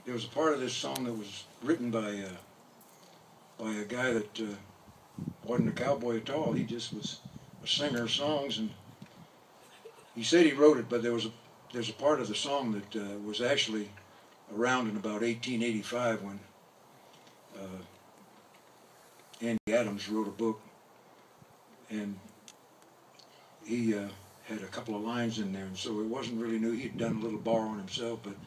there was a part of this song that was written by a guy that wasn't a cowboy at all. He just was a singer of songs, and he said he wrote it, but there's a part of the song that was actually around in about 1885 when Andy Adams wrote a book, and he had a couple of lines in there, and so it wasn't really new. He'd done a little borrowing himself, but it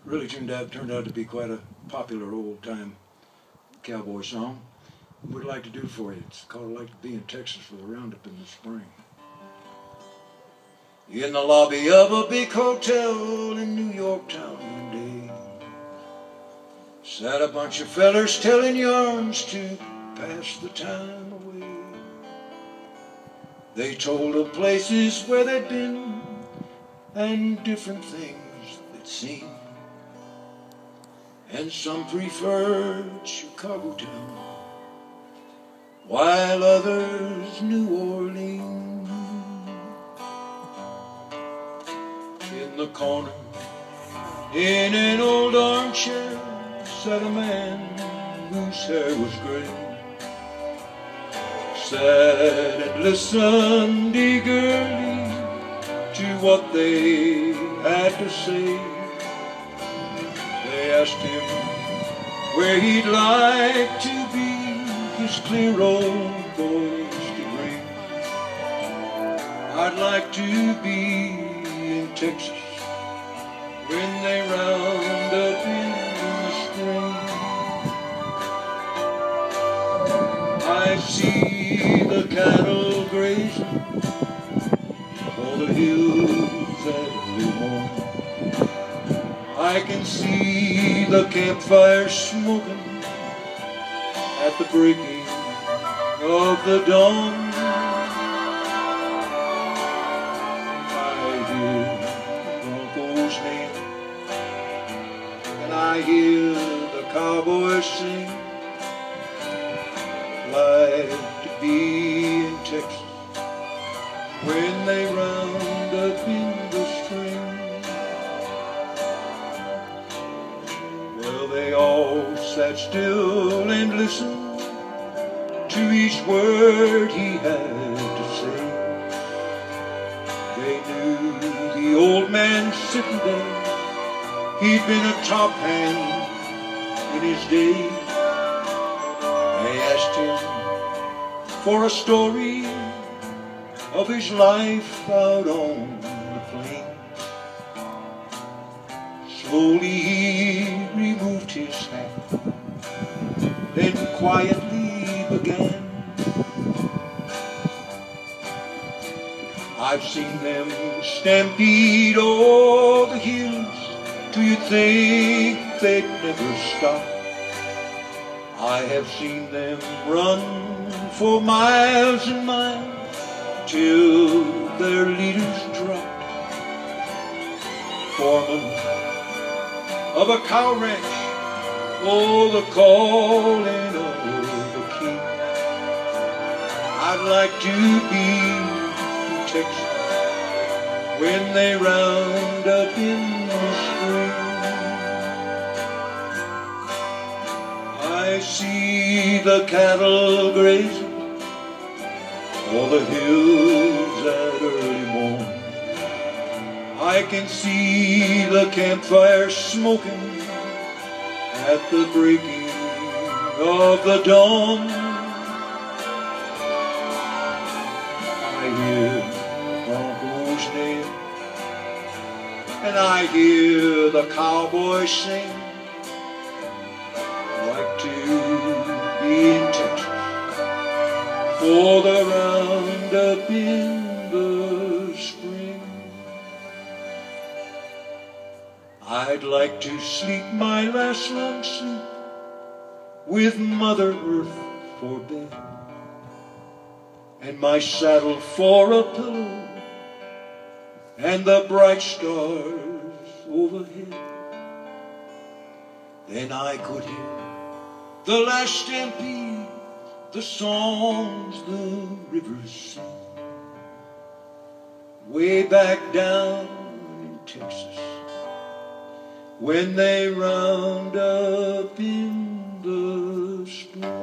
really turned out to be quite a popular old-time cowboy song. We'd like to do for you. It's called "Like to Be in Texas" for the roundup in the spring. In the lobby of a big hotel in New York town one day sat a bunch of fellers telling yarns to pass the time away. They told of places where they'd been and different things they'd seen, and some preferred Chicago town while others New Orleans. In the corner, in an old armchair, sat a man whose hair was gray. Sat and listened eagerly to what they had to say. They asked him where he'd like to be his clear old voice to bring. I'd like to be in Texas when they round up in the spring. I see the cattle grazing for the hills at early morn. I can see the campfire smoking at the breaking of the dawn. I hear the cowboys sing, like to be in Texas when they round up in the spring. Well, they all sat still and listened to each word he had to say. They knew the old man sitting there, he'd been a top hand in his day. They asked him for a story of his life out on the plains. Slowly he removed his hat, then quietly began. I've seen them stampede all the hills, do you think they'd never stop? I have seen them run for miles and miles till their leaders dropped. Foreman of a cow ranch, oh, the calling of the king. I'd like to be in Texas when they round up in the spring. I see the cattle grazing o'er the hills at early morn. I can see the campfire smoking at the breaking of the dawn. I hear the broncos neigh, and I hear the cowboys sing, like to be in Texas for the roundup in the spring. I'd like to sleep my last long sleep with Mother Earth for bed, and my saddle for a pillow, and the bright stars overhead. Then I could hear the last stampede, the songs the rivers sing, way back down in Texas, when they round up in the spring.